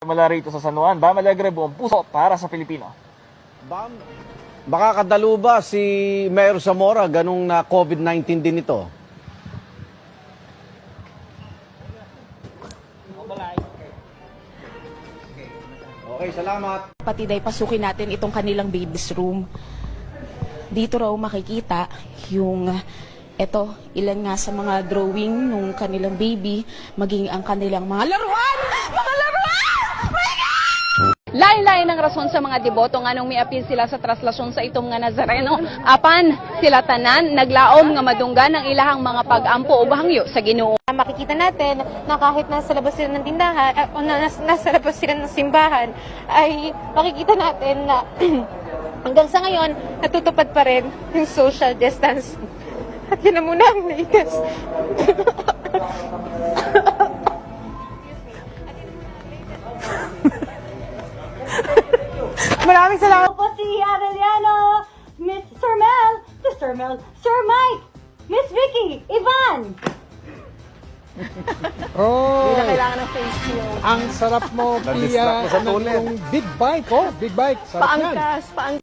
Mula rito sa San Juan, Bam Alegre, buong puso para sa Pilipino. Bam, makakadalo ba si Mayor Zamora ganung na COVID-19 din ito? Okay, salamat. Pati day pasukin natin itong kanilang baby's room. Dito raw makikita yung ilan nga sa mga drawing nung kanilang baby, maging ang kanilang mga laruan! Mga laruan! Lain-lain ang rason sa mga deboto nga nung miapil sila sa traslasyon sa itong nga Nazareno. Apan sila tanan naglaom nga madunggan ang ilahang mga pag-ampo o bahangyo sa Ginoo. Makikita natin na kahit nasa labas sila ng tindahan o nasa labas sila ng simbahan, ay makikita natin na hanggang sa ngayon natutupad pa rin yung social distance. At yun na muna ang latest. Maraming salamat po si Arellano, Miss Sir Mel, Sir Mike, Miss Vicky, Ivan. Oh, Hindi na kailangan ng face shield. ang sarap mo, Na-distract Pia, mo sa tulit. ng big bike, oh, big bike. Sarap yan. Paangkas,